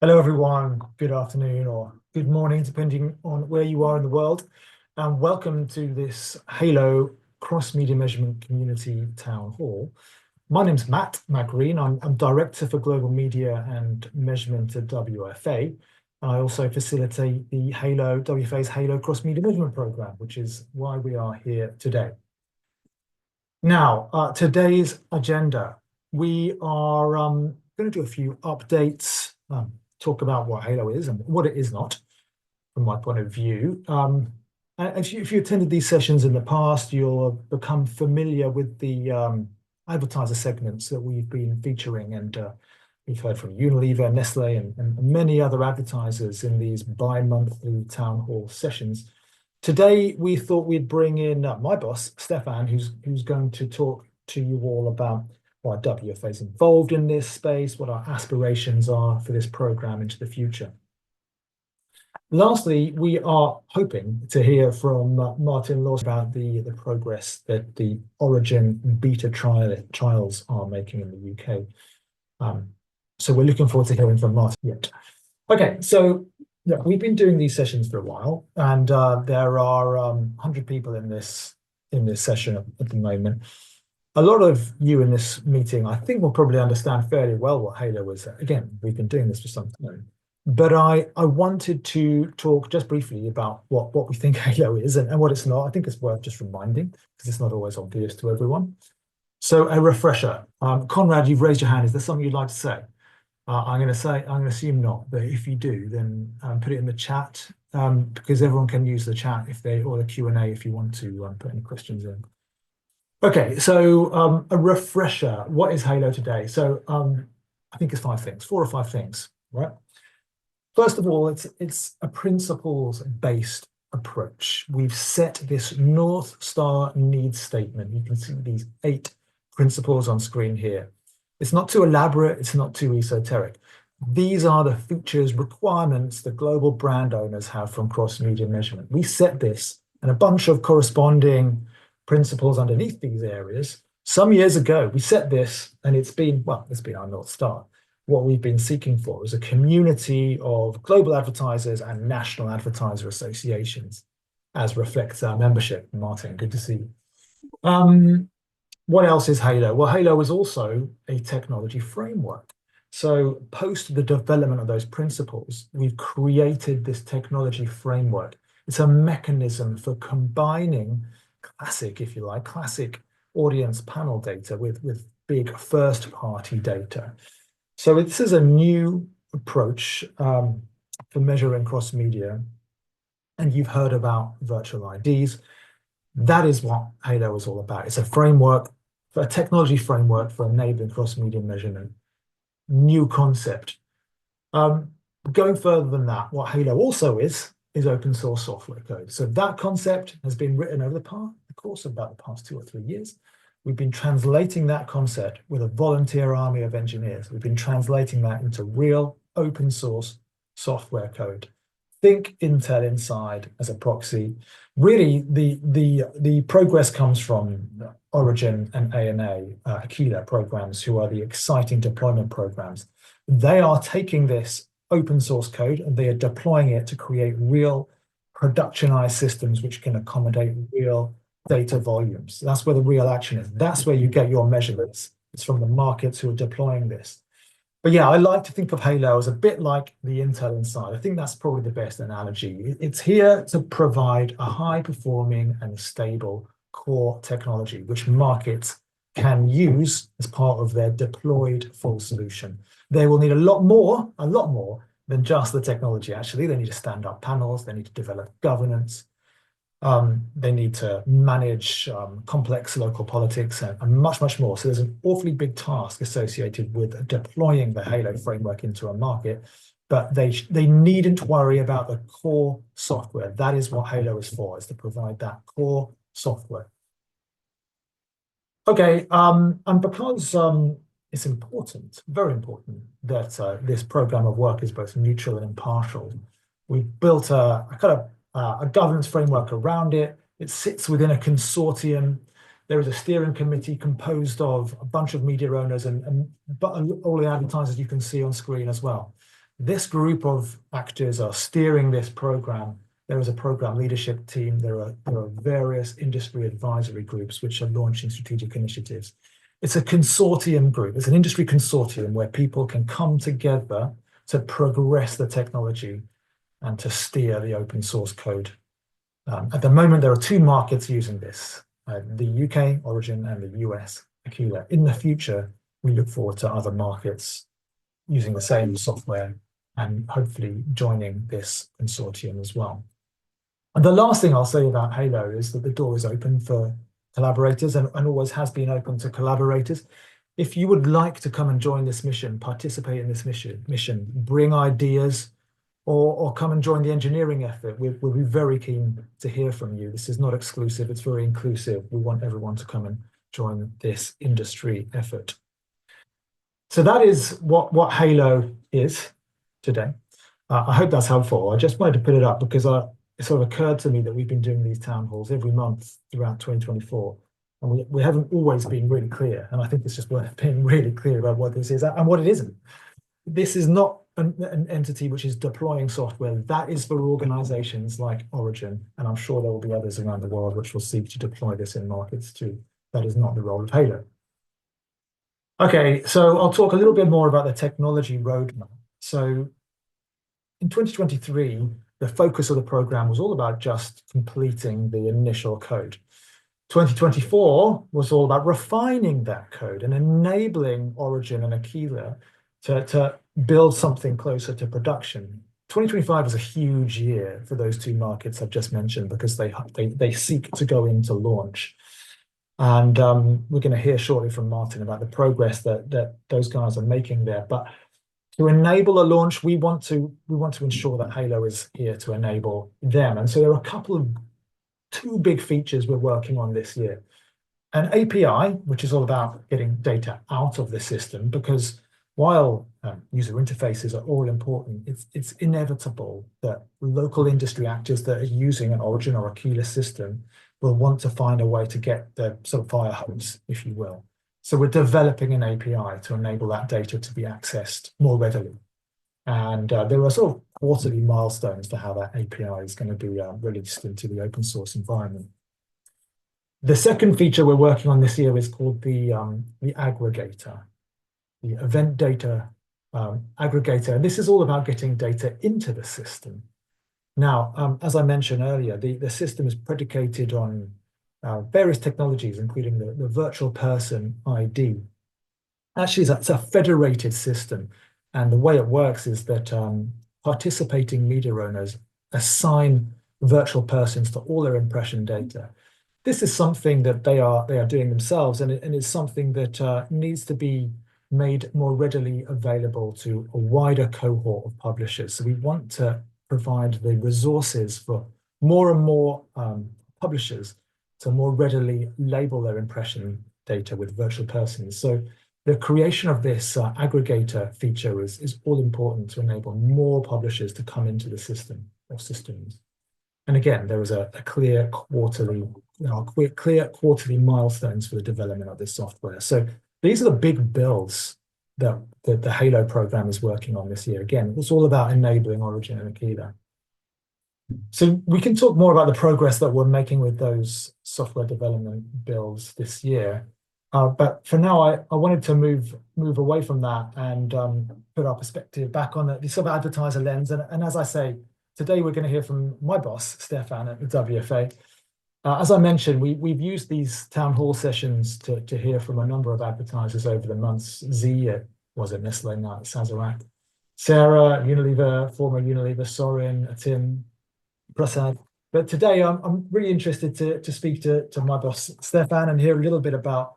Hello, everyone. Good afternoon or good morning, depending on where you are in the world. And welcome to this Halo cross-media measurement community town hall. My name's Matt Green. I'm Director for Global Media and Measurement at WFA. I also facilitate the WFA's Halo cross-media measurement program, which is why we are here today. Now, today's agenda, we are going to do a few updates, talk about what Halo is and what it is not, from my point of view. If you attended these sessions in the past, you'll become familiar with the advertiser segments that we've been featuring, and we've heard from Unilever, Nestle, and many other advertisers in these bi-monthly town hall sessions. Today, we thought we'd bring in my boss, Stephan, who's going to talk to you all about why WFA is involved in this space, what our aspirations are for this program into the future. Lastly, we are hoping to hear from Martin Lawson about the progress that the Origin beta trials are making in the UK. So we're looking forward to hearing from Martin yet. Okay, so yeah, we've been doing these sessions for a while, and there are 100 people in this session at the moment. A lot of you in this meeting, I think, will probably understand fairly well what Halo is. Again, we've been doing this for some time. But I wanted to talk just briefly about what we think Halo is and what it's not. I think it's worth just reminding, because it's not always obvious to everyone. So a refresher. Conrad, you've raised your hand. Is there something you'd like to say? I'm going to assume not, but if you do, then put it in the chat, because everyone can use the chat or the Q&A if you want to put any questions in. Okay, so a refresher. What is Halo today? So I think it's 4 or 5 things, right? First of all, it's a principles-based approach. We've set this North Star needs statement. You can see these 8 principles on screen here. It's not too elaborate, it's not too esoteric. These are the features, requirements that global brand owners have from cross-media measurement. We set this and a bunch of corresponding principles underneath these areas. Some years ago, we set this, and it's been our North Star. What we've been seeking for is a community of global advertisers and national advertiser associations, as reflects our membership. Martin, good to see you. What else is Halo? Well, Halo is also a technology framework. So post the development of those principles, we've created this technology framework. It's a mechanism for combining classic audience panel data with big first-party data. So this is a new approach for measuring cross-media, and you've heard about virtual IDs. That is what Halo is all about. It's a framework, a technology framework for enabling cross-media measurement. New concept. Going further than that, what Halo also is open source software code. So that concept has been written over the course of about the past 2 or 3 years. We've been translating that concept with a volunteer army of engineers. We've been translating that into real open source software code. Think Intel Inside as a proxy. Really, the progress comes from Origin and ANA, Aquila programs, who are the exciting deployment programs. They are taking this open source code and they are deploying it to create real productionized systems which can accommodate real data volumes. That's where the real action is. That's where you get your measurements. It's from the markets who are deploying this. But yeah, I like to think of Halo as a bit like the Intel Inside. I think that's probably the best analogy. It's here to provide a high-performing and stable core technology, which markets can use as part of their deployed full solution. They will need a lot more than just the technology, actually. They need to stand up panels, they need to develop governance, they need to manage complex local politics and much more. So there's an awfully big task associated with deploying the Halo framework into a market, but they needn't worry about the core software. That is what Halo is for, is to provide that core software. Okay, and because it's important, very important, that this program of work is both neutral and impartial, we've built a governance framework around it. It sits within a consortium. There is a steering committee composed of a bunch of media owners and all the advertisers you can see on screen as well. This group of actors are steering this program. There is a program leadership team. There are various industry advisory groups which are launching strategic initiatives. It's a consortium group. It's an industry consortium where people can come together to progress the technology and to steer the open source code. At the moment, there are two markets using this, the UK Origin and the US Aquila. In the future, we look forward to other markets using the same software and hopefully joining this consortium as well. And the last thing I'll say about Halo is that the door is open for collaborators and always has been open to collaborators. If you would like to come and join this mission, participate in this mission, bring ideas, or come and join the engineering effort, we'll be very keen to hear from you. This is not exclusive, it's very inclusive. We want everyone to come and join this industry effort. So that is what Halo is today. I hope that's helpful. I just wanted to put it up because it sort of occurred to me that we've been doing these town halls every month throughout 2024. And we haven't always been really clear. And I think it's just worth being really clear about what this is and what it isn't. This is not an entity which is deploying software. That is for organizations like Origin. And I'm sure there will be others around the world which will seek to deploy this in markets too. That is not the role of Halo. Okay, so I'll talk a little bit more about the technology roadmap. So in 2023, the focus of the program was all about just completing the initial code. 2024 was all about refining that code and enabling Origin and Aquila to build something closer to production. 2025 is a huge year for those two markets I've just mentioned because they seek to go into launch. And we're going to hear shortly from Martin about the progress that those guys are making there. But to enable a launch, we want to ensure that Halo is here to enable them. And so there are two big features we're working on this year. An API, which is all about getting data out of the system, because while user interfaces are all important, it's inevitable that local industry actors that are using an Origin or Aquila system will want to find a way to get the sort of fire hose, if you will. So we're developing an API to enable that data to be accessed more readily. And there are sort of quarterly milestones for how that API is going to be released into the open source environment. The second feature we're working on this year is called the aggregator, the event data aggregator. And this is all about getting data into the system. Now, as I mentioned earlier, the system is predicated on various technologies, including the virtual person ID. Actually, that's a federated system. And the way it works is that participating media owners assign virtual persons to all their impression data. This is something that they are doing themselves, and it's something that needs to be made more readily available to a wider cohort of publishers. So we want to provide the resources for more and more publishers to more readily label their impression data with virtual persons. So the creation of this aggregator feature is all important to enable more publishers to come into the system or systems. And again, there is a clear quarterly milestones for the development of this software. So these are the big builds that the Halo program is working on this year. Again, it's all about enabling Origin and Aquila. So we can talk more about the progress that we're making with those software development builds this year. But for now, I wanted to move away from that and put our perspective back on the sort of advertiser lens. And as I say, today we're going to hear from my boss, Stephan at the WFA. As I mentioned, we've used these town hall sessions to hear from a number of advertisers over the months. Z, was it Nestle, now Sazerac, Sarah, Unilever, former Unilever, Sorin, Tim, Prasad. But today I'm really interested to speak to my boss, Stephan, and hear a little bit about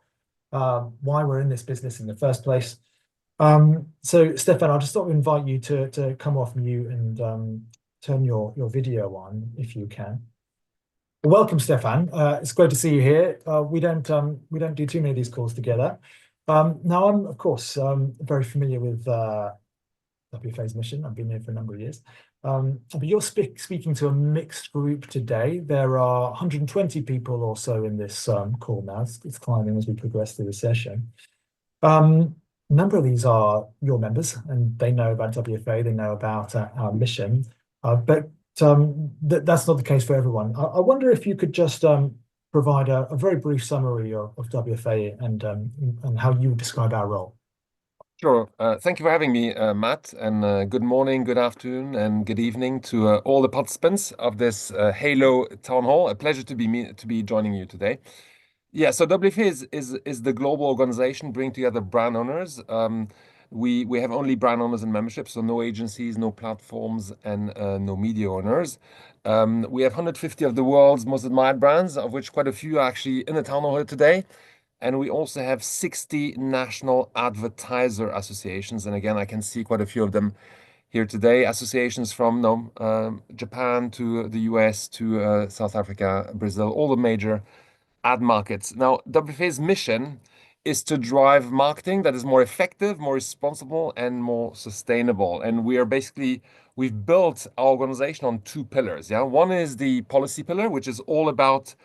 why we're in this business in the first place. So Stephan, I'll just sort of invite you to come off mute and turn your video on if you can. Welcome, Stephan. It's great to see you here. We don't do too many of these calls together. Now I'm of course very familiar with WFA's mission. I've been here for a number of years. But you're speaking to a mixed group today. There are 120 people or so in this call now. It's climbing as we progress through the session. a number of these are your members, and they know about WFA, they know about our mission, but that's not the case for everyone. I wonder if you could just provide a very brief summary of WFA and how you would describe our role. Sure. Thank you for having me, Matt, and good morning, good afternoon, and good evening to all the participants of this Halo Town Hall. A pleasure to be joining you today. Yeah, so WFA is the global organization bringing together brand owners. We have only brand owners and memberships, so no agencies, no platforms, and no media owners. We have 150 of the world's most admired brands, of which quite a few are actually in the town hall here today. And we also have 60 national advertiser associations. And again, I can see quite a few of them here today. Associations from Japan to the US to South Africa, Brazil, all the major ad markets. Now, WFA's mission is to drive marketing that is more effective, more responsible, and more sustainable. And we've built our organization on two pillars. Yeah, one is the policy pillar, which is all about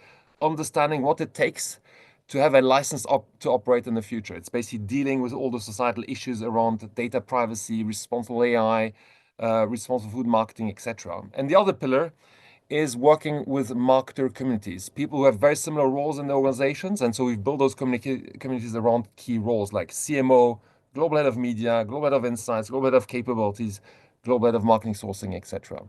understanding what it takes to have a license to operate in the future. It's basically dealing with all the societal issues around data privacy, responsible AI, responsible food marketing, etc. And the other pillar is working with marketer communities, people who have very similar roles in the organizations. And so we've built those communities around key roles like CMO, global head of media, global head of insights, global head of capabilities, global head of marketing sourcing, etc.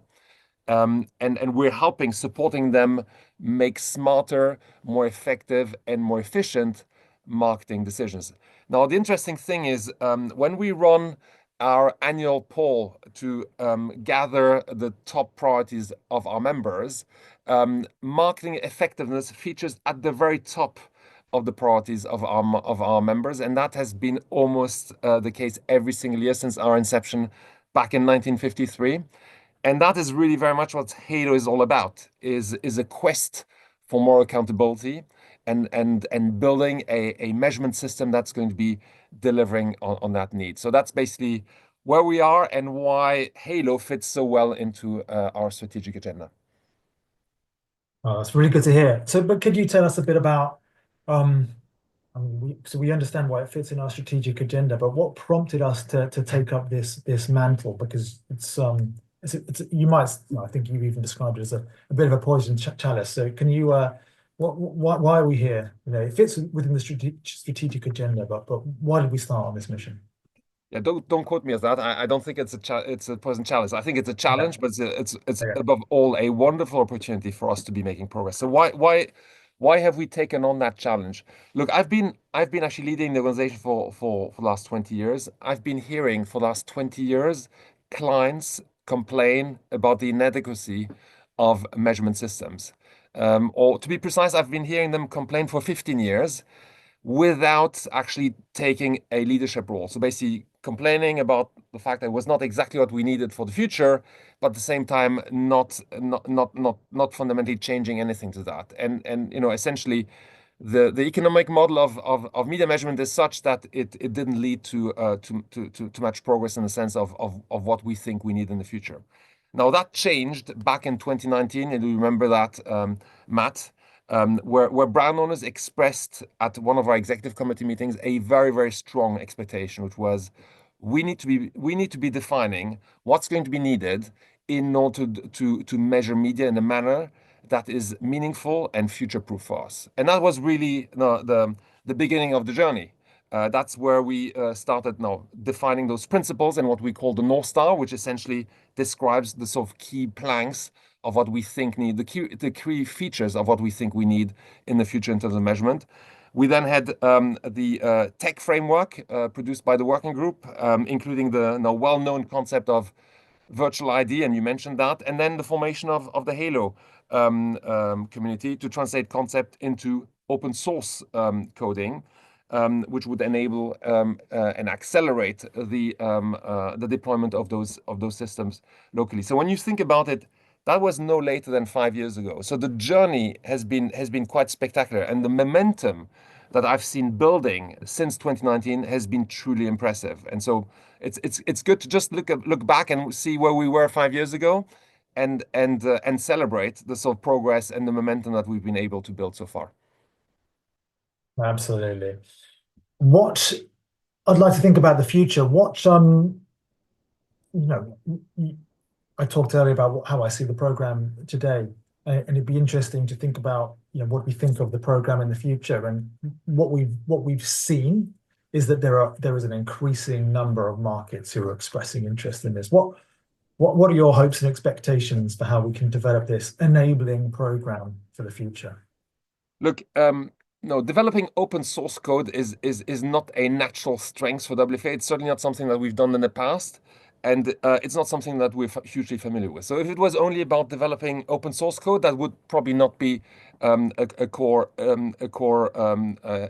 And we're supporting them make smarter, more effective, and more efficient marketing decisions. Now, the interesting thing is when we run our annual poll to gather the top priorities of our members, marketing effectiveness features at the very top of the priorities of our members, and that has been almost the case every single year since our inception back in 1953. And that is really very much what Halo is all about, is a quest for more accountability and building a measurement system that's going to be delivering on that need. So that's basically where we are and why Halo fits so well into our strategic agenda. Oh, that's really good to hear. So, but could you tell us a bit about, um, we understand why it fits in our strategic agenda, but what prompted us to take up this mantle? Because it's you might, I think you've even described it as a bit of a poison chalice. So can you why are we here? You know, it fits within the strategic agenda, but why did we start on this mission? Yeah, don't quote me as that. I don't think it's a poison challenge. I think it's a Okay. challenge, but it's Okay. above all a wonderful opportunity for us to be making progress. So why have we taken on that challenge? Look, I've been actually leading the organization for the last 20 years. I've been hearing for the last 20 years clients complain about the inadequacy of measurement systems. Or to be precise, I've been hearing them complain for 15 years without actually taking a leadership role. So basically complaining about the fact that it was not exactly what we needed for the future, but at the same time not fundamentally changing anything to that. And essentially the economic model of media measurement is such that it didn't lead to much progress in the sense of what we think we need in the future. Now that changed back in 2019, and you remember that, Matt, where brand owners expressed at one of our executive committee meetings a very, very strong expectation, which was we need to be defining what's going to be needed in order to measure media in a manner that is meaningful and future-proof for us. And that was really the beginning of the journey. That's where we started now defining those principles and what we call the North Star, which essentially describes the sort of key planks of what we think need, the key features of what we think we need in the future in terms of measurement. We then had the tech framework produced by the working group, including the well-known concept of virtual ID, and you mentioned that, and then the formation of the Halo community to translate concept into open source coding, which would enable and accelerate the deployment of those systems locally. So when you think about it, that was no later than 5 years ago. So the journey has been quite spectacular, and the momentum that I've seen building since 2019 has been truly impressive. And so it's good to just look back and see where we were 5 years ago, and celebrate the sort of progress and the momentum that we've been able to build so far. Absolutely. What I'd like to think about the future. You know, I talked earlier about how I see the program today, and it'd be interesting to think about, what we think of the program in the future. And what we've seen is that there is an increasing number of markets who are expressing interest in this. What are your hopes and expectations for how we can develop this enabling program for the future? Look, no, developing open source code is not a natural strength for WFA. It's certainly not something that we've done in the past, and it's not something that we're hugely familiar with. So if it was only about developing open source code, that would probably not be a core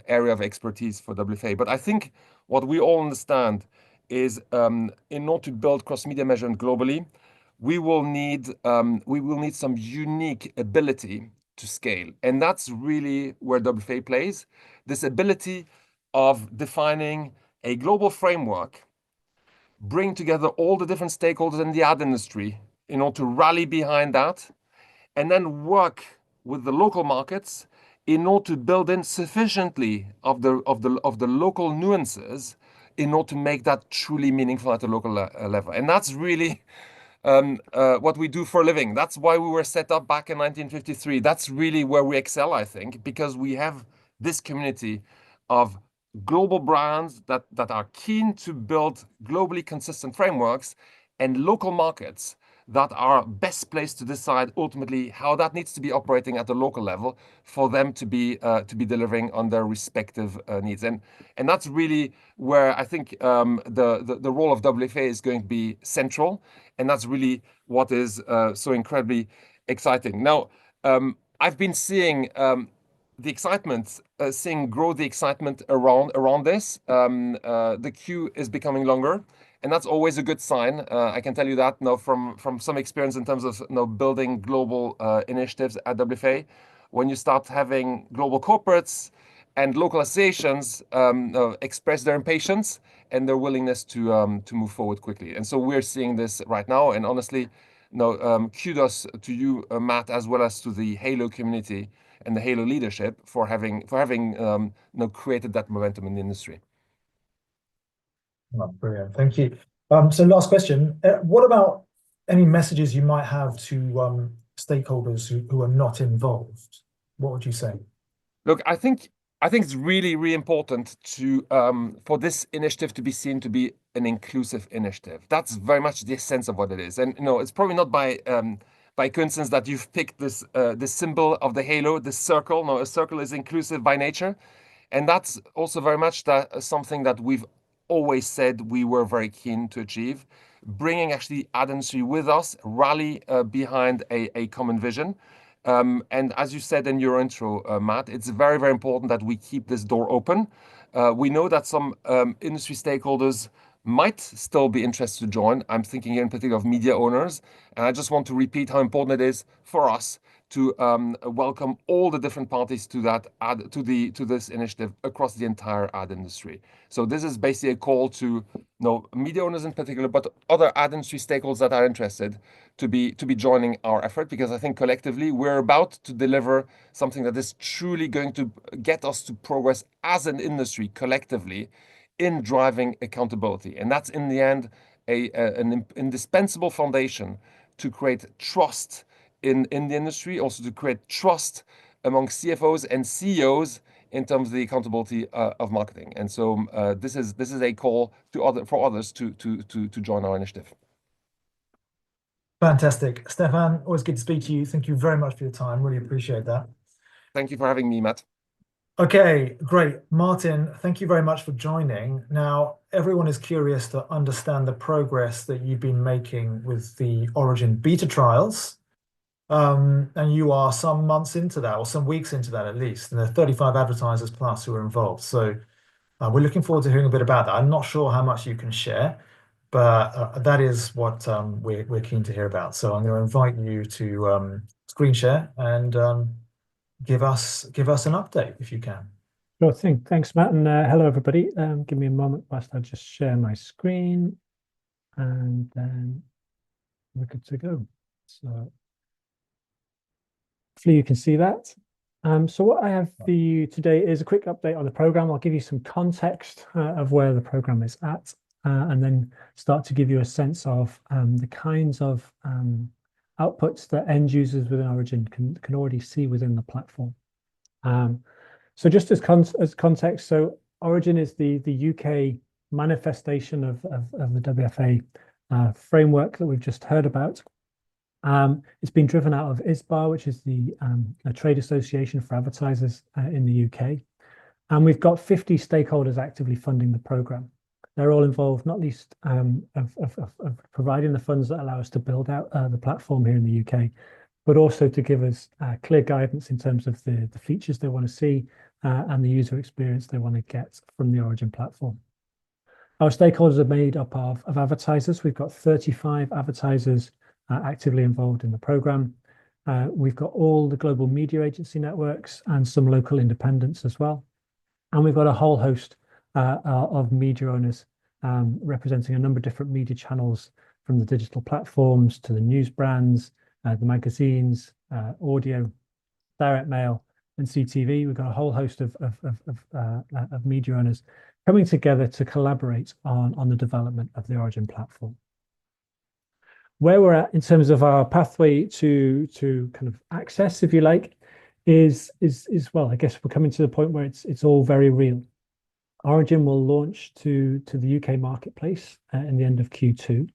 area of expertise for WFA. But I think what we all understand is in order to build cross-media measurement globally, we will need some unique ability to scale. And that's really where WFA plays. This ability of defining a global framework, bring together all the different stakeholders in the ad industry in order to rally behind that, and then work with the local markets in order to build in sufficiently of the local nuances in order to make that truly meaningful at a local level. And that's really what we do for a living. That's why we were set up back in 1953. That's really where we excel, I think, because we have this community of global brands that are keen to build globally consistent frameworks and local markets that are best placed to decide ultimately how that needs to be operating at the local level for them to be delivering on their respective needs. And that's really where I think the role of WFA is going to be central. And that's really what is so incredibly exciting. Now, I've been seeing the excitement, grow the excitement around this. The queue is becoming longer, and that's always a good sign. I can tell you that now from some experience in terms of building global initiatives at WFA. When you start having global corporates and local associations express their impatience and their willingness to move forward quickly. And so we're seeing this right now. And honestly, kudos to you, Matt, as well as to the Halo community and the Halo leadership for having created that momentum in the industry. Oh, brilliant. Thank you. So last question. What about any messages you might have to stakeholders who are not involved? What would you say? Look, I think it's really, really important for this initiative to be seen to be an inclusive initiative. That's very much the essence of what it is. And it's probably not by coincidence that you've picked this symbol of the halo, this circle. No, a circle is inclusive by nature. And that's also very much something that we've always said we were very keen to achieve, bringing actually ad industry with us, rally behind a common vision. And as you said in your intro, Matt, it's very, very important that we keep this door open. We know that some industry stakeholders might still be interested to join. I'm thinking here in particular of media owners. And I just want to repeat how important it is for us to welcome all the different parties to this initiative across the entire ad industry. So this is basically a call to media owners in particular, but other ad industry stakeholders that are interested to be joining our effort, because I think collectively we're about to deliver something that is truly going to get us to progress as an industry collectively in driving accountability. And that's in the end an indispensable foundation to create trust in the industry, also to create trust among CFOs and CEOs in terms of the accountability of marketing. And so this is a call for others to join our initiative. Fantastic. Stephan, always good to speak to you. Thank you very much for your time. Really appreciate that. Thank you for having me, Matt. Okay, great. Martin, thank you very much for joining. Now, everyone is curious to understand the progress that you've been making with the Origin beta trials. And you are some months into that, or some weeks into that at least, and there are 35 advertisers plus who are involved. So we're looking forward to hearing a bit about that. I'm not sure how much you can share, but that is what we're keen to hear about. So I'm going to invite you to screen share and give us an update if you can. Sure thing. Thanks, Matt, and hello everybody. Give me a moment whilst I just share my screen, and then we're good to go. So hopefully you can see that. So what I have for you today is a quick update on the program. I'll give you some context of where the program is at, and then start to give you a sense of the kinds of outputs that end users within Origin can already see within the platform. So just as context, so Origin is the UK manifestation of the WFA framework that we've just heard about. It's been driven out of ISBA, which is the a trade association for advertisers in the UK. And we've got 50 stakeholders actively funding the program. They're all involved, not least of providing the funds that allow us to build out the platform here in the UK, but also to give us clear guidance in terms of the features they want to see and the user experience they want to get from the Origin platform. Our stakeholders are made up of advertisers. We've got 35 advertisers actively involved in the program. We've got all the global media agency networks and some local independents as well. And we've got a whole host of media owners representing a number of different media channels, from the digital platforms to the news brands, the magazines, audio, direct mail, and CTV. We've got a whole host of media owners coming together to collaborate on the development of the Origin platform. Where we're at in terms of our pathway to kind of access, if you like, is well, I guess we're coming to the point where it's all very real. Origin will launch to the UK marketplace in the end of Q2,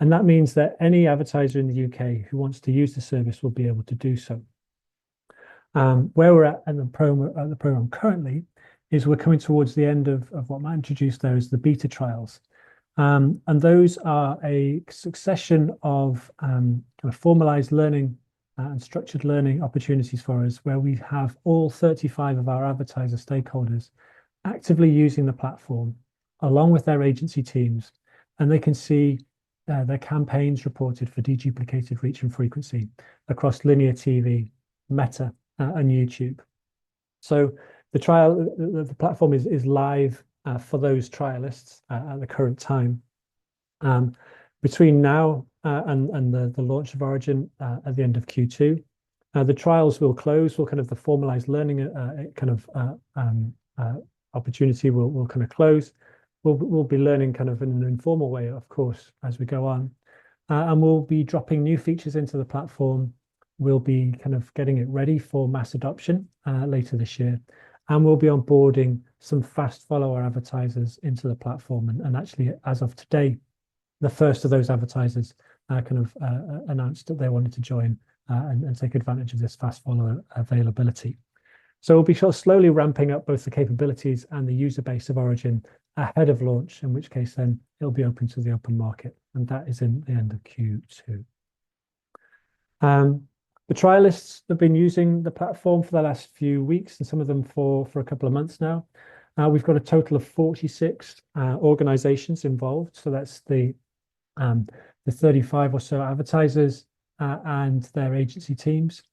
and that means that any advertiser in the UK who wants to use the service will be able to do so. Where we're at in the program currently is we're coming towards the end of what Matt introduced there as the beta trials. And those are a succession of kind of formalized learning and structured learning opportunities for us, where we have all 35 of our advertiser stakeholders actively using the platform along with their agency teams, and they can see their campaigns reported for deduplicated reach and frequency across linear TV, Meta, and YouTube. So the platform is live for those trialists at the current time. Between now and the launch of Origin at the end of Q2, the trials will close. Kind of the formalized learning opportunity will kind of close. We'll be learning kind of in an informal way, of course, as we go on, and we'll be dropping new features into the platform. We'll be kind of getting it ready for mass adoption later this year. And we'll be onboarding some fast follower advertisers into the platform. And actually, as of today, the first of those advertisers kind of announced that they wanted to join and take advantage of this fast follower availability. So we'll be sort of slowly ramping up both the capabilities and the user base of Origin ahead of launch, in which case then it'll be open to the open market. And that is in the end of Q2. The trialists have been using the platform for the last few weeks, and some of them for a couple of months now. We've got a total of 46 organizations involved. So that's the 35 or so advertisers and their agency teams.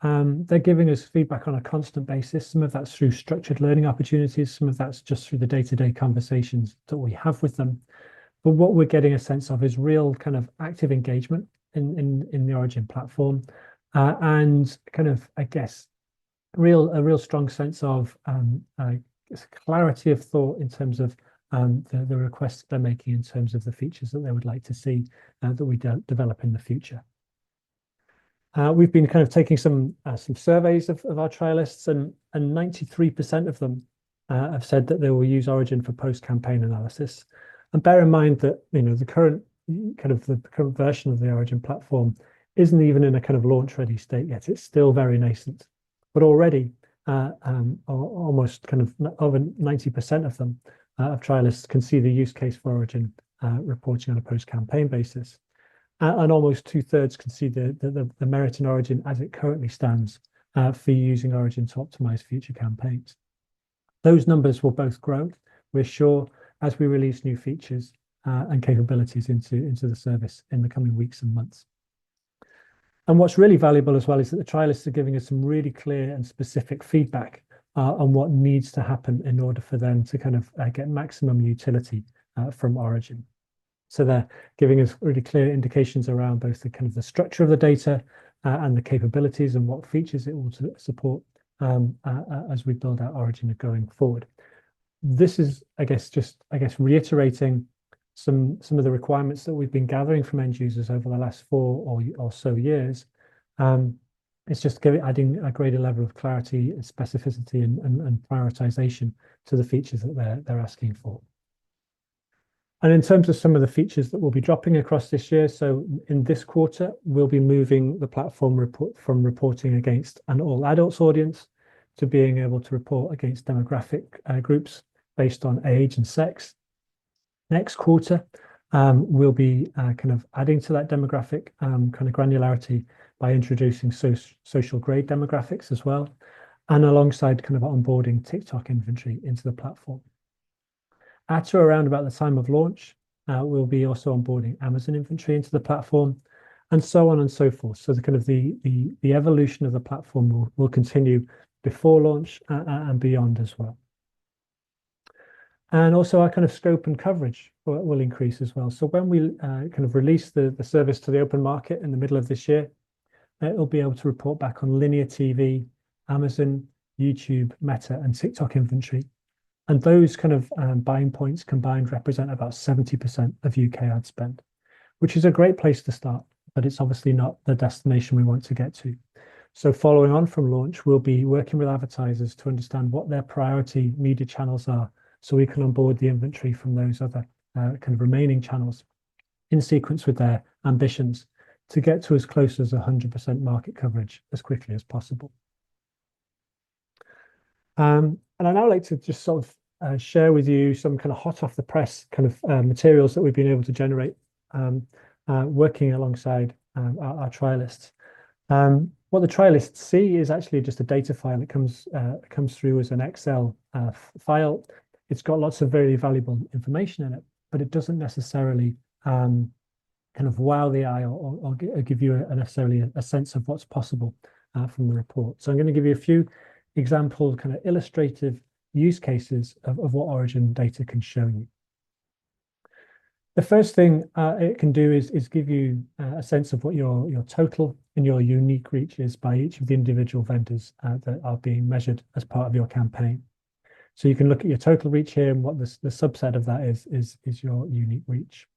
They're giving us feedback on a constant basis. Some of that's through structured learning opportunities. Some of that's just through the day-to-day conversations that we have with them. But what we're getting a sense of is real kind of active engagement in the Origin platform. And kind of, I guess, a real strong sense of clarity of thought in terms of the requests they're making in terms of the features that they would like to see that we develop in the future. We've been kind of taking some surveys of our trialists, and 93% of them have said that they will use Origin for post-campaign analysis. And bear in mind that the current version of the Origin platform isn't even in a kind of launch-ready state yet. It's still very nascent, but already almost kind of over 90% of them of trialists can see the use case for Origin reporting on a post-campaign basis, and almost 2/3 can see the merit in Origin as it currently stands for using Origin to optimize future campaigns. Those numbers will both grow, we're sure, as we release new features and capabilities into the service in the coming weeks and months. And what's really valuable as well is that the trialists are giving us some really clear and specific feedback on what needs to happen in order for them to kind of get maximum utility from Origin. So they're giving us really clear indications around both the kind of the structure of the data and the capabilities and what features it will support, as we build out Origin going forward. This is, I guess, reiterating some of the requirements that we've been gathering from end users over the last 4 or so years. It's just adding a greater level of clarity, and specificity, and prioritization to the features that they're asking for. And in terms of some of the features that we'll be dropping across this year, so in this quarter, we'll be moving the platform from reporting against an all adults audience to being able to report against demographic groups based on age and sex. Next quarter, we'll be kind of adding to that demographic kind of granularity by introducing social grade demographics as well, and alongside kind of onboarding TikTok inventory into the platform. At or around about the time of launch, we'll be also onboarding Amazon inventory into the platform, and so on and so forth. So the kind of the evolution of the platform will continue before launch and beyond as well. And also our kind of scope and coverage will increase as well. So when we kind of release the service to the open market in the middle of this year, it'll be able to report back on linear TV, Amazon, YouTube, Meta, and TikTok inventory. And those kind of buying points combined represent about 70% of UK ad spend, which is a great place to start, but it's obviously not the destination we want to get to. So following on from launch, we'll be working with advertisers to understand what their priority media channels are, so we can onboard the inventory from those other kind of remaining channels in sequence with their ambitions to get to as close as 100% market coverage as quickly as possible. And I'd now like to just sort of share with you some kind of hot off the press kind of materials that we've been able to generate working alongside our trialists. What the trialists see is actually just a data file. It comes through as an Excel file. It's got lots of very valuable information in it, but it doesn't necessarily kind of wow the eye or give you necessarily a sense of what's possible from the report. So I'm going to give you a few example kind of illustrative use cases of what Origin data can show you. The first thing it can do is give you a sense of what your total and your unique reach is by each of the individual vendors that are being measured as part of your campaign. So you can look at your total reach here, and what the subset of that is your unique reach.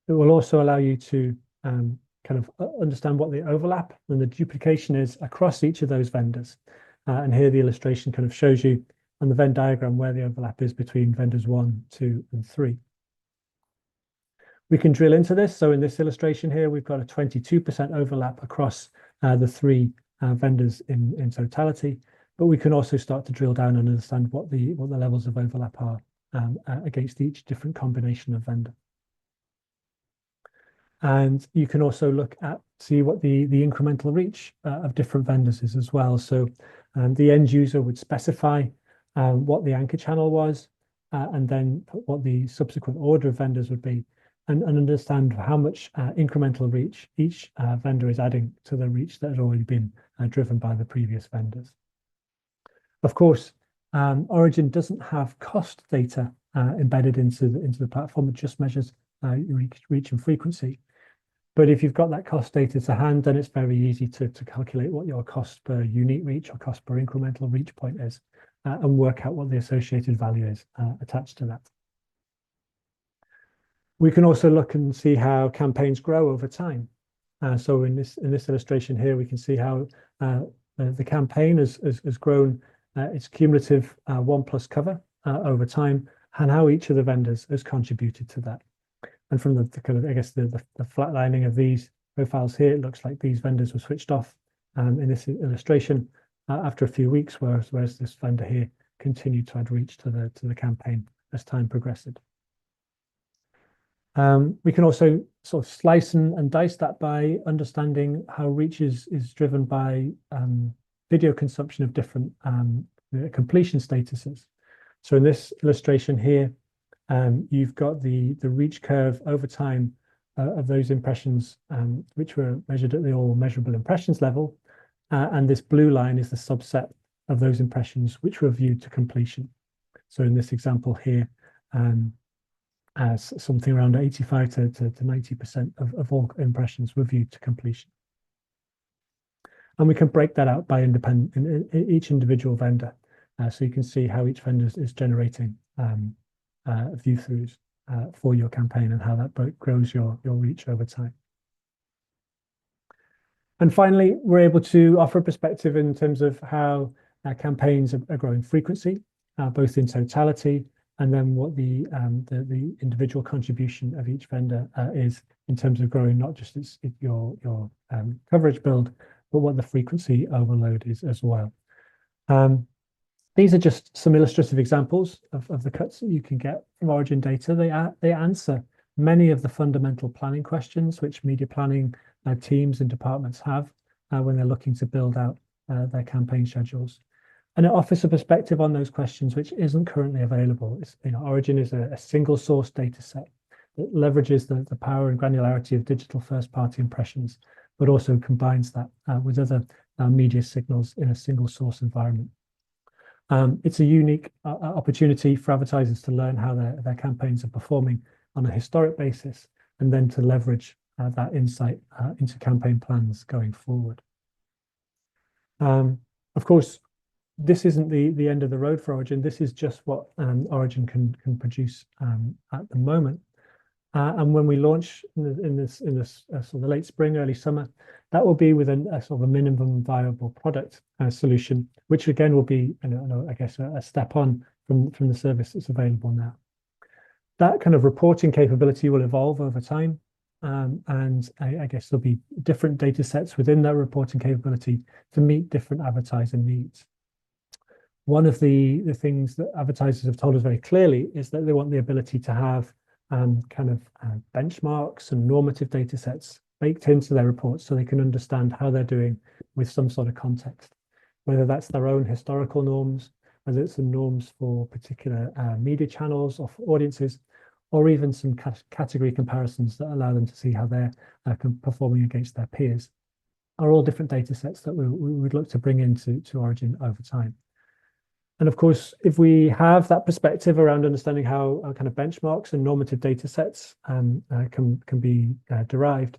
It will also allow you to kind of understand what the overlap and the duplication is across each of those vendors. And here the illustration kind of shows you on the Venn diagram where the overlap is between vendors 1, 2, and 3. We can drill into this. So in this illustration here, we've got a 22% overlap across the 3 vendors in totality, but we can also start to drill down and understand what the levels of overlap are against each different combination of vendor. And you can also see what the incremental reach of different vendors is as well. So the end user would specify what the anchor channel was, and then what the subsequent order of vendors would be, and understand how much incremental reach each vendor is adding to the reach that had already been driven by the previous vendors. Of course, Origin doesn't have cost data embedded into the platform. It just measures reach and frequency. But if you've got that cost data to hand, then it's very easy to calculate what your cost per unique reach or cost per incremental reach point is, and work out what the associated value is attached to that. We can also look and see how campaigns grow over time. So in this illustration here, we can see how the campaign has grown its cumulative 1+ cover over time, and how each of the vendors has contributed to that. And from the kind of, I guess, the flatlining of these profiles here, it looks like these vendors were switched off in this illustration after a few weeks, whereas this vendor here continued to add reach to the campaign as time progressed. We can also sort of slice and dice that by understanding how reach is driven by video consumption of different completion statuses. So in this illustration here, you've got the reach curve over time of those impressions which were measured at the all measurable impressions level, and this blue line is the subset of those impressions which were viewed to completion. So in this example here, as something around 85 to 90% of all impressions were viewed to completion. And we can break that out by each individual vendor. So you can see how each vendor is generating view-throughs for your campaign and how that grows your reach over time. And finally, we're able to offer a perspective in terms of how campaigns are growing frequency, both in totality, and then what the individual contribution of each vendor is in terms of growing not just your coverage build, but what the frequency overload is as well. These are just some illustrative examples of the cuts that you can get from origin data. They answer many of the fundamental planning questions which media planning teams and departments have when they're looking to build out their campaign schedules. And it offers a perspective on those questions which isn't currently available. Origin is a single source data set that leverages the power and granularity of digital first-party impressions, but also combines that with other media signals in a single source environment. It's a unique opportunity for advertisers to learn how their campaigns are performing on a historic basis, and then to leverage that insight into campaign plans going forward. Of course, this isn't the end of the road for Origin. This is just what Origin can produce at the moment. And when we launch in this sort of late spring, early summer, that will be with a sort of a minimum viable product solution, which again will be, I guess, a step on from the service that's available now. That kind of reporting capability will evolve over time, and I guess there'll be different data sets within that reporting capability to meet different advertiser needs. One of the things that advertisers have told us very clearly is that they want the ability to have benchmarks and normative data sets baked into their reports so they can understand how they're doing with some sort of context, whether that's their own historical norms, whether it's the norms for particular media channels or for audiences, or even some category comparisons that allow them to see how they're performing against their peers, are all different data sets that we would look to bring into Origin over time. And of course, if we have that perspective around understanding how kind of benchmarks and normative data sets can be derived,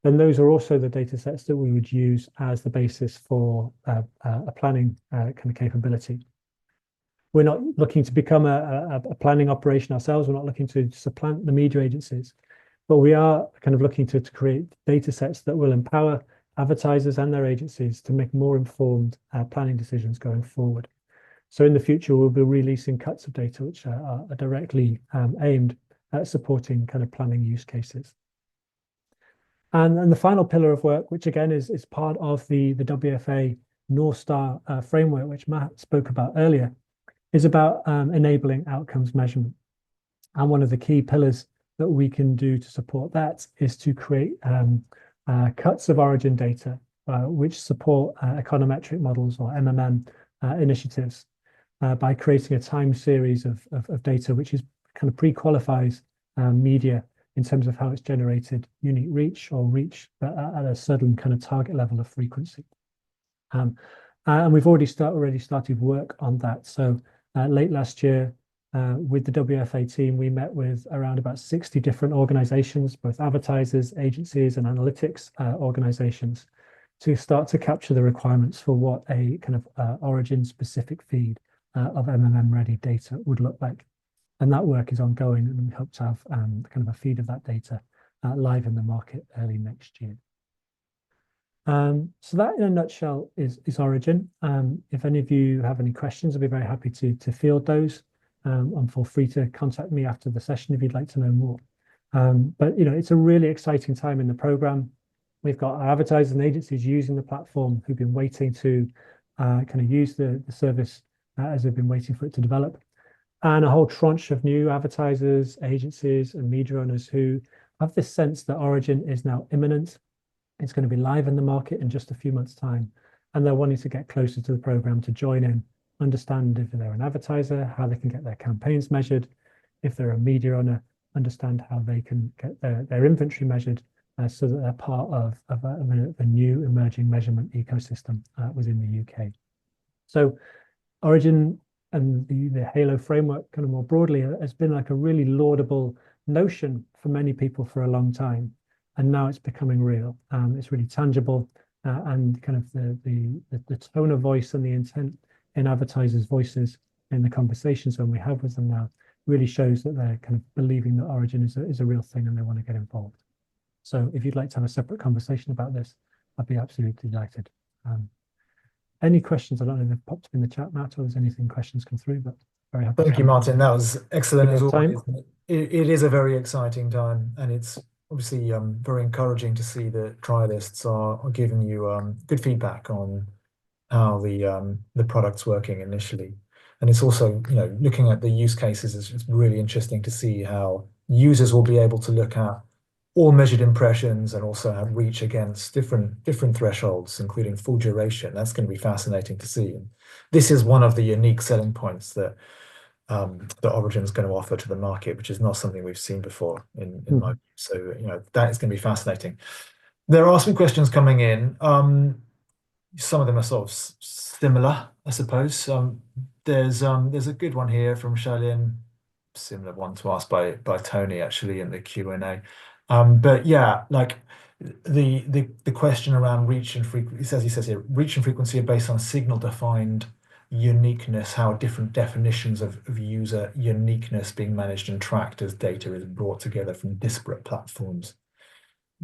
then those are also the data sets that we would use as the basis for a planning kind of capability. We're not looking to become a planning operation ourselves. We're not looking to supplant the media agencies, but we are kind of looking to create data sets that will empower advertisers and their agencies to make more informed planning decisions going forward. So in the future, we'll be releasing cuts of data which are directly aimed at supporting kind of planning use cases. And the final pillar of work, which again is part of the WFA North Star framework, which Matt spoke about earlier, is about enabling outcomes measurement. And one of the key pillars that we can do to support that is to create cuts of origin data which support econometric models or MMM initiatives by creating a time series of data which is kind of pre-qualifies media in terms of how it's generated unique reach or reach at a certain kind of target level of frequency. And we've already started work on that. So late last year, with the WFA team, we met with around about 60 different organizations, both advertisers, agencies, and analytics organizations, to start to capture the requirements for what a kind of origin-specific feed of MMM-ready data would look like. And that work is ongoing, and we hope to have kind of a feed of that data live in the market early next year. So that, in a nutshell, is Origin. If any of you have any questions, I'd be very happy to field those. And feel free to contact me after the session if you'd like to know more. But it's a really exciting time in the program. We've got our advertisers and agencies using the platform who've been waiting to kind of use the service as they've been waiting for it to develop. And a whole tranche of new advertisers, agencies, and media owners who have this sense that Origin is now imminent. It's going to be live in the market in just a few months' time. And they're wanting to get closer to the program to join in, understand if they're an advertiser, how they can get their campaigns measured. If they're a media owner, understand how they can get their inventory measured so that they're part of a new emerging measurement ecosystem within the UK. So Origin and the Halo framework kind of more broadly has been like a really laudable notion for many people for a long time. And now it's becoming real. It's really tangible. and kind of the tone of voice and the intent in advertisers' voices in the conversations when we have with them now really shows that they're kind of believing that Origin is a real thing and they want to get involved. So if you'd like to have a separate conversation about this, I'd be absolutely delighted. Any questions? I don't know if they've popped up in the chat, Matt, or there's anything questions come through, but very happy. Thank you, Martin. That was excellent as always. It is a very exciting time, and it's obviously very encouraging to see that trialists are giving you good feedback on how the product's working initially. And it's also, looking at the use cases, it's really interesting to see how users will be able to look at all measured impressions and also have reach against different thresholds, including full duration. That's going to be fascinating to see. And this is one of the unique selling points that Origin is going to offer to the market, which is not something we've seen before in my view. So, that is going to be fascinating. There are some questions coming in. Some of them are sort of similar, I suppose. There's a good one here from Shailin, similar one to asked by Tony actually in the Q&A. But yeah, like the question around reach and frequency, he says here, reach and frequency are based on signal defined uniqueness, how different definitions of user uniqueness being managed and tracked as data is brought together from disparate platforms.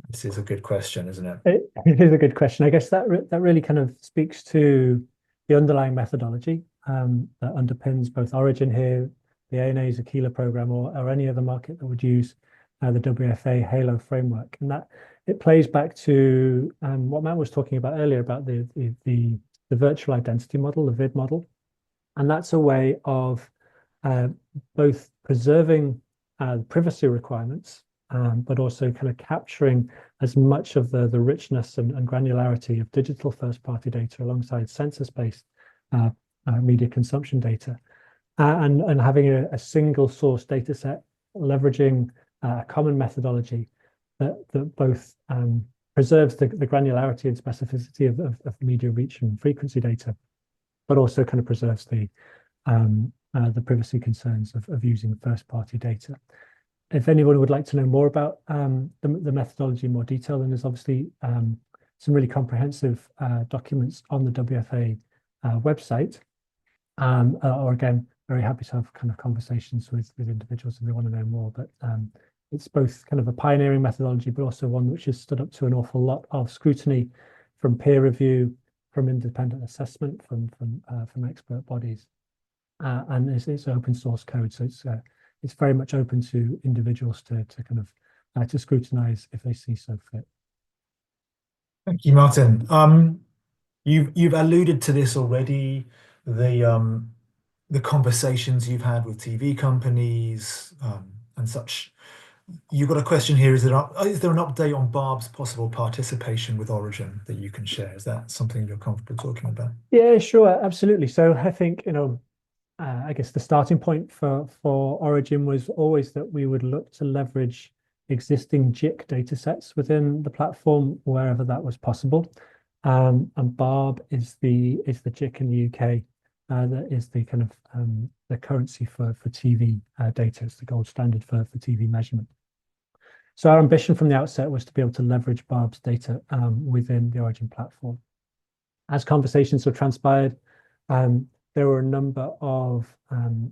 This is a good question, isn't it? It is a good question. I guess that really kind of speaks to the underlying methodology that underpins both Origin here, the ANA's Aquila program, or any other market that would use the WFA Halo framework. And that it plays back to what Matt was talking about earlier about the virtual identity model, the VID model. And that's a way of both preserving privacy requirements, but also kind of capturing as much of the richness and granularity of digital first-party data alongside census-based media consumption data, and having a single source data set, leveraging a common methodology that both preserves the granularity and specificity of media reach and frequency data, but also kind of preserves the privacy concerns of using first-party data. If anyone would like to know more about the methodology in more detail, then there's obviously some really comprehensive documents on the WFA website. Or again, very happy to have kind of conversations with individuals if they want to know more. But it's both kind of a pioneering methodology, but also one which has stood up to an awful lot of scrutiny from peer review, from independent assessment, from expert bodies, and it's open source code, so it's very much open to individuals to kind of to scrutinize if they see so fit. Thank you, Martin. You've alluded to this already. The conversations you've had with TV companies and such. You've got a question here. Is there an update on Barb's possible participation with Origin that you can share? Is that something you're comfortable talking about? Yeah, sure, absolutely. So I think, I guess the starting point for Origin was always that we would look to leverage existing JIC data sets within the platform wherever that was possible. And Barb is the JIC in the UK. That is the kind of the currency for TV data. It's the gold standard for TV measurement. So our ambition from the outset was to be able to leverage Barb's data within the Origin platform. As conversations have transpired, there were a number of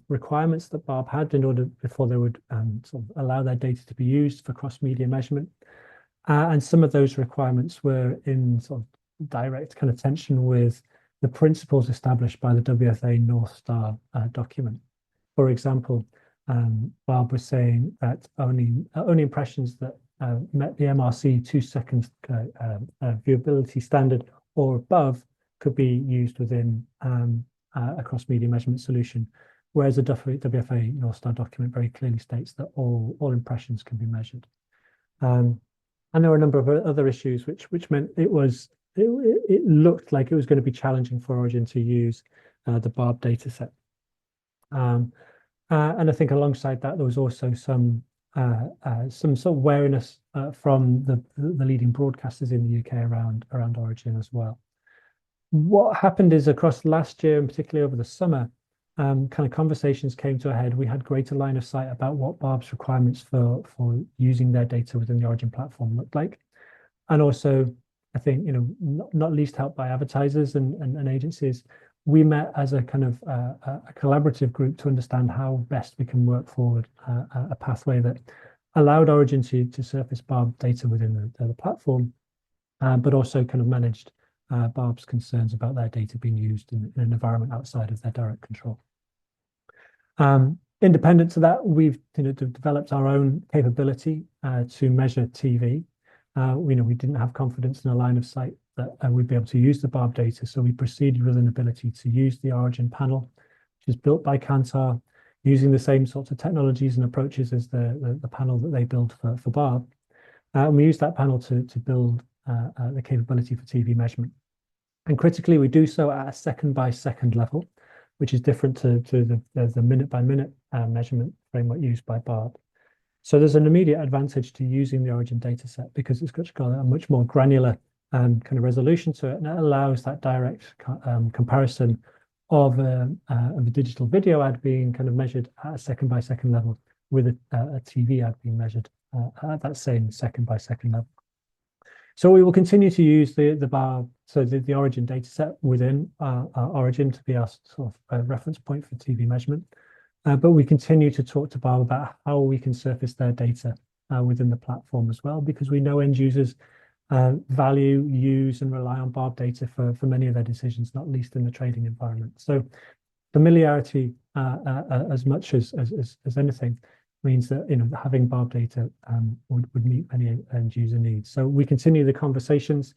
requirements that Barb had before they would sort of allow their data to be used for cross-media measurement. And some of those requirements were in sort of direct kind of tension with the principles established by the WFA North Star document. For example, Barb was saying that only impressions that met the MRC 2 seconds viewability standard or above could be used within a cross-media measurement solution, whereas the WFA North Star document very clearly states that all impressions can be measured. And there were a number of other issues which meant it looked like it was going to be challenging for Origin to use the Barb data set. And I think alongside that, there was also some sort of wariness from the leading broadcasters in the UK around Origin as well. What happened is across last year, and particularly over the summer, kind of conversations came to a head. We had greater line of sight about what Barb's requirements for using their data within the Origin platform looked like. And also I think, not least helped by advertisers and agencies, we met as a kind of a collaborative group to understand how best we can work forward a pathway that allowed Origin to surface Barb data within the platform, but also kind of managed Barb's concerns about their data being used in an environment outside of their direct control. Independent to that, we've developed our own capability to measure TV. We didn't have confidence in a line of sight that we'd be able to use the Barb data, so we proceeded with an ability to use the Origin panel, which is built by Kantar, using the same sorts of technologies and approaches as the panel that they built for Barb. And we use that panel to build the capability for TV measurement. And critically, we do so at a second-by-second level, which is different to the minute-by-minute measurement framework used by Barb. So there's an immediate advantage to using the Origin dataset because it's got a much more granular kind of resolution to it, and it allows that direct comparison of a digital video ad being kind of measured at a second-by-second level with a TV ad being measured at that same second-by-second level. So we will continue to use the Barb, so the Origin dataset within Origin to be our sort of reference point for TV measurement. But we continue to talk to Barb about how we can surface their data within the platform as well, because we know end users value, use, and rely on Barb data for many of their decisions, not least in the trading environment. So familiarity, as much as anything, means that having Barb data would meet many end user needs. So we continue the conversations.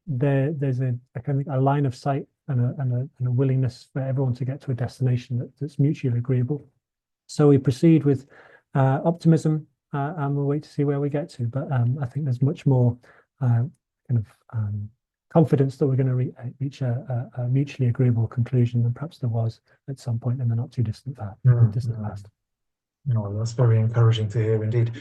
There's a kind of a line of sight and a willingness for everyone to get to a destination that's mutually agreeable. So we proceed with optimism, and we'll wait to see where we get to. But I think there's much more confidence that we're going to reach a mutually agreeable conclusion than perhaps there was at some point in the not too distant past. No, that's very encouraging to hear indeed.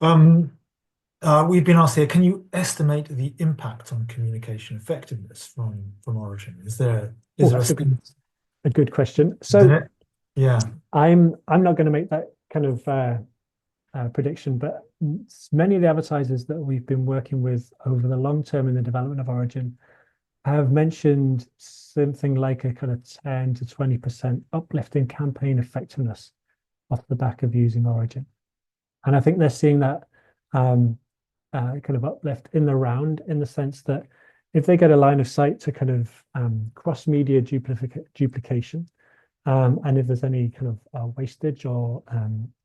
We've been asked here, can you estimate the impact on communication effectiveness from Origin? Is there a good question? So yeah, I'm not going to make that kind of prediction, but many of the advertisers that we've been working with over the long term in the development of Origin have mentioned something like a kind of 10 to 20% uplift in campaign effectiveness off the back of using Origin. And I think they're seeing that kind of uplift in the round, in the sense that if they get a line of sight to kind of cross-media duplication, and if there's any kind of wastage or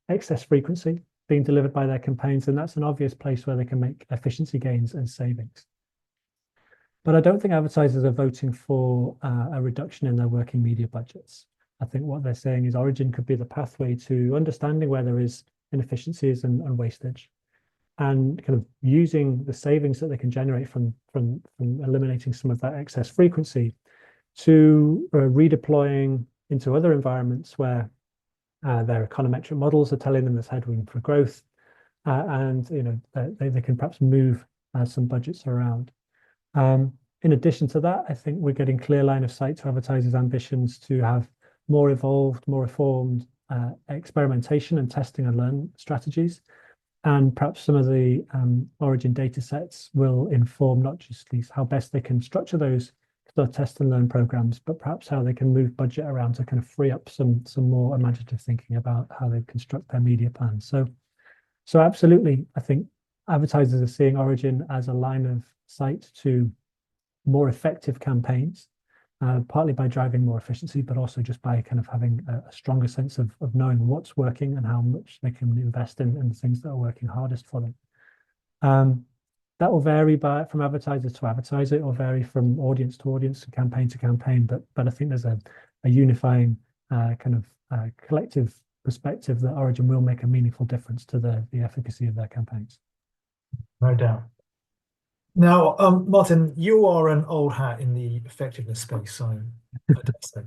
excess frequency being delivered by their campaigns, then that's an obvious place where they can make efficiency gains and savings. But I don't think advertisers are voting for a reduction in their working media budgets. I think what they're saying is Origin could be the pathway to understanding where there is inefficiencies and wastage, and kind of using the savings that they can generate from eliminating some of that excess frequency to redeploying into other environments where their econometric models are telling them there's headroom for growth, and they can perhaps move some budgets around. In addition to that, I think we're getting clear line of sight to advertisers' ambitions to have more evolved, more informed experimentation and testing and learn strategies. And perhaps some of the Origin data sets will inform not just least how best they can structure those test and learn programs, but perhaps how they can move budget around to kind of free up some more imaginative thinking about how they construct their media plans. So absolutely, I think advertisers are seeing Origin as a line of sight to more effective campaigns, partly by driving more efficiency, but also just by kind of having a stronger sense of knowing what's working and how much they can invest in the things that are working hardest for them. That will vary from advertiser to advertiser. It will vary from audience to audience and campaign to campaign, but I think there's a unifying kind of collective perspective that Origin will make a meaningful difference to the efficacy of their campaigns. No doubt. Now, Martin, you are an old hat in the effectiveness space, I dare say.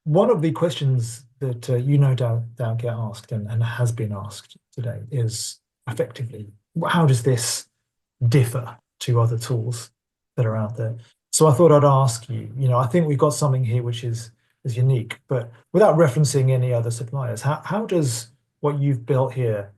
One of the questions that you no doubt get asked and has been asked today is, effectively, how does this differ to other tools that are out there? So I thought I'd ask you, I think we've got something here which is unique, but without referencing any other suppliers, how does what you've built here,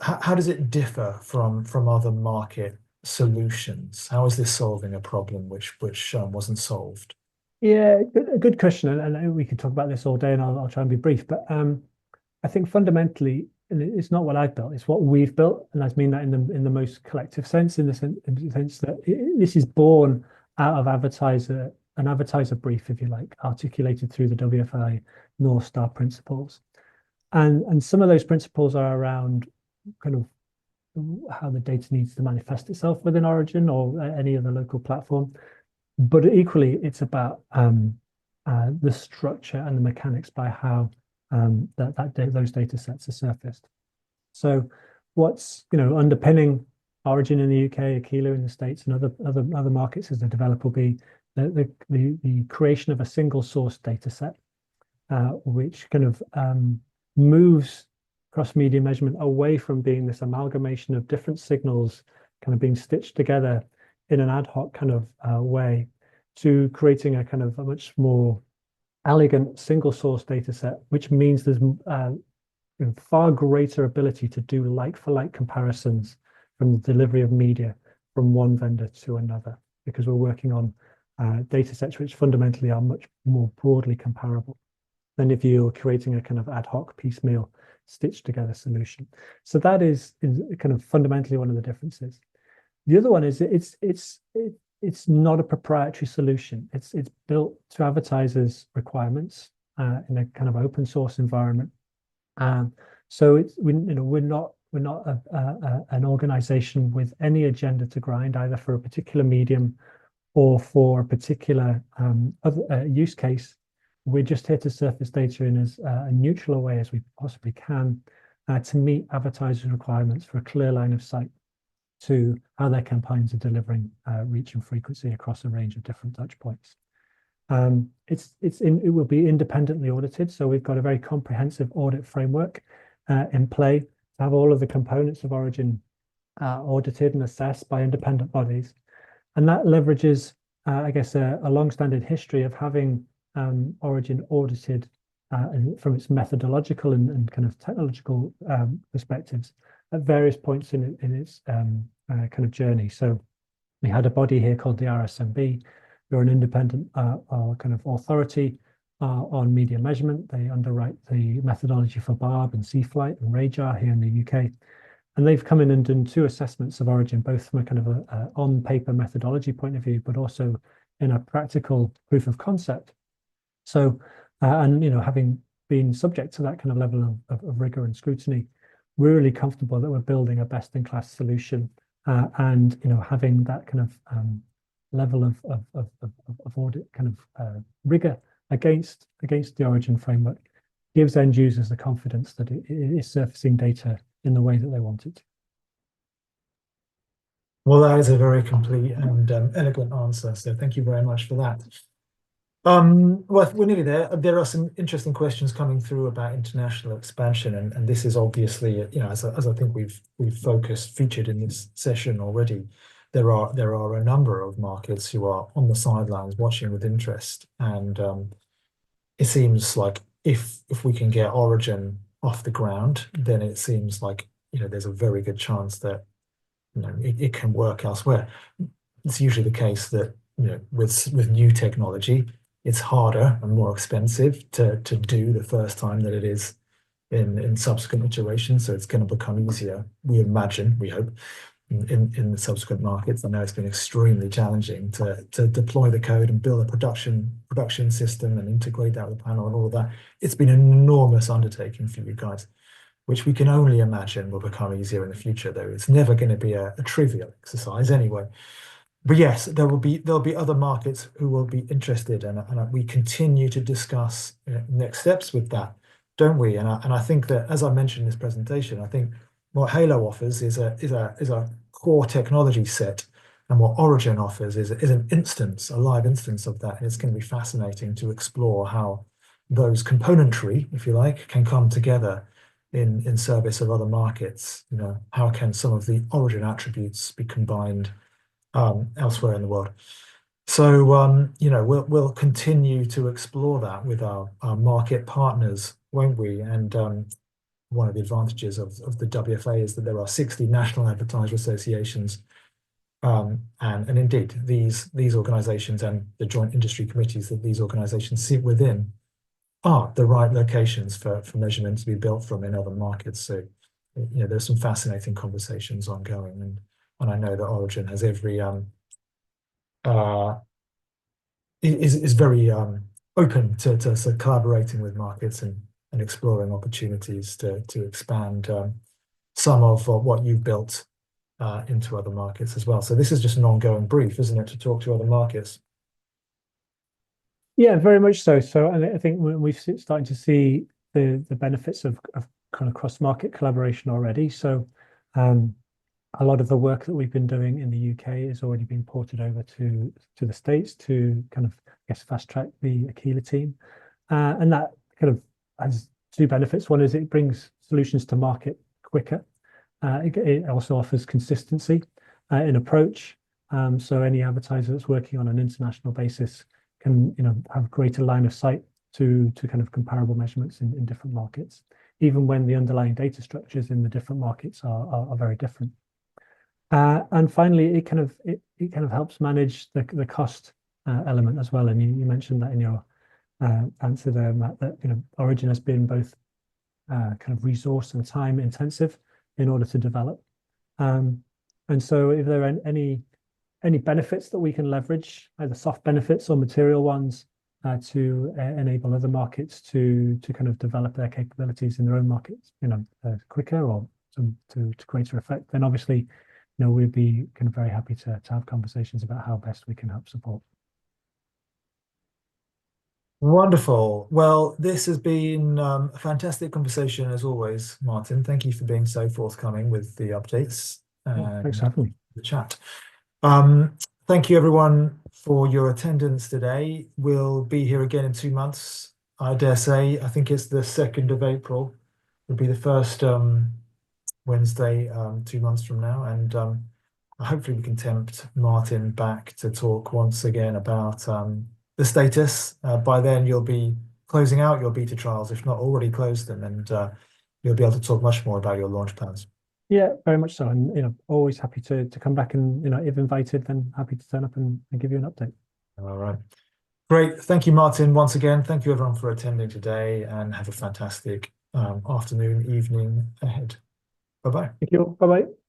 how does it differ from other market solutions? How is this solving a problem which wasn't solved? Yeah, good question, and we could talk about this all day, and I'll try and be brief. But I think fundamentally, and it's not what I've built; it's what we've built, and I mean that in the most collective sense, in the sense that this is born out of an advertiser brief, if you like, articulated through the WFA North Star principles, and some of those principles are around kind of how the data needs to manifest itself within Origin or any other local platform. But equally, it's about the structure and the mechanics by how those data sets are surfaced. So what's underpinning Origin in the UK, Aquila in the States, and other markets as they develop will be the creation of a single source data set, which kind of moves cross-media measurement away from being this amalgamation of different signals kind of being stitched together in an ad hoc kind of way to creating a kind of a much more elegant single source data set, which means there's far greater ability to do like-for-like comparisons from the delivery of media from one vendor to another, because we're working on data sets which fundamentally are much more broadly comparable than if you're creating a kind of ad hoc piecemeal stitched together solution. So that is kind of fundamentally one of the differences. The other one is it's not a proprietary solution. It's built to advertisers' requirements in a kind of open source environment. So we're not an organization with any agenda to grind either for a particular medium or for a particular other use case. We're just here to surface data in as neutral a way as we possibly can to meet advertisers' requirements for a clear line of sight to how their campaigns are delivering reach and frequency across a range of different touch points. It will be independently audited, so we've got a very comprehensive audit framework in play to have all of the components of Origin audited and assessed by independent bodies, and that leverages, I guess, a long-standing history of having Origin audited from its methodological and kind of technological perspectives at various points in its kind of journey. So we had a body here called the RSMB, who are an independent kind of authority on media measurement. They underwrite the methodology for Barb and CFlight and Radar here in the UK. And they've come in and done 2 assessments of Origin, both from a kind of a on-paper methodology point of view, but also in a practical proof of concept. So, and having been subject to that kind of level of rigor and scrutiny, we're really comfortable that we're building a best-in-class solution, and having that kind of level of audit kind of rigor against the Origin framework gives end users the confidence that it is surfacing data in the way that they want it to. Well, that is a very complete and elegant answer. So thank you very much for that. Well, we're nearly there. There are some interesting questions coming through about international expansion, and this is obviously, as I think we've featured in this session already, there are a number of markets who are on the sidelines watching with interest, and it seems like if we can get Origin off the ground, then it seems like there's a very good chance that it can work elsewhere. It's usually the case that with new technology, it's harder and more expensive to do the first time that it is in subsequent iterations. So it's going to become easier, we imagine, we hope, in the subsequent markets. I know it's been extremely challenging to deploy the code and build a production system and integrate that with the panel and all of that. It's been an enormous undertaking for you guys, which we can only imagine will become easier in the future, though it's never going to be a trivial exercise anyway. But yes, there'll be other markets who will be interested, and we continue to discuss next steps with that, don't we? And I think that, as I mentioned in this presentation, I think what Halo offers is a core technology set, and what Origin offers is an instance, a live instance of that. And it's going to be fascinating to explore how those componentry, if you like, can come together in service of other markets. How can some of the Origin attributes be combined elsewhere in the world? So we'll continue to explore that with our market partners, won't we? And one of the advantages of the WFA is that there are 60 national advertiser associations And indeed, these organizations and the joint industry committees that these organizations sit within are the right locations for measurement to be built from in other markets. So, there's some fascinating conversations ongoing, and I know that Origin has every is very open to collaborating with markets and exploring opportunities to expand some of what you've built into other markets as well. So this is just an ongoing brief, isn't it, to talk to other markets? Yeah, very much so. So I think we've starting to see the benefits of kind of cross-market collaboration already. So a lot of the work that we've been doing in the UK is already being ported over to the States to kind of, I guess, fast track the Aquila team. And that kind of has two benefits. One is it brings solutions to market quicker. It also offers consistency in approach. So any advertiser that's working on an international basis can, have greater line of sight to kind of comparable measurements in different markets, even when the underlying data structures in the different markets are very different. And finally, it kind of helps manage the cost element as well. And you mentioned that in your answer there, Matt, that Origin has been both kind of resource and time intensive in order to develop. And so if there are any benefits that we can leverage, either soft benefits or material ones, to enable other markets to kind of develop their capabilities in their own markets, quicker or to greater effect, then obviously, we'd be kind of very happy to have conversations about how best we can help support. Wonderful. Well, this has been a fantastic conversation as always, Martin. Thank you for being so forthcoming with the updates and Thanks for having me. the chat. Thank you everyone for your attendance today. We'll be here again in 2 months, I dare say. I think it's the 2nd of April. It'll be the first Wednesday 2 months from now, and hopefully we can tempt Martin back to talk once again about the status. By then you'll be closing out your beta trials, if not already closed them, and you'll be able to talk much more about your launch plans. Yeah, very much so. And always happy to come back, and if invited, then happy to turn up and give you an update. All right. Great. Thank you, Martin, once again. Thank you everyone for attending today, and have a fantastic afternoon, evening ahead. Bye-bye. Thank you. Bye-bye.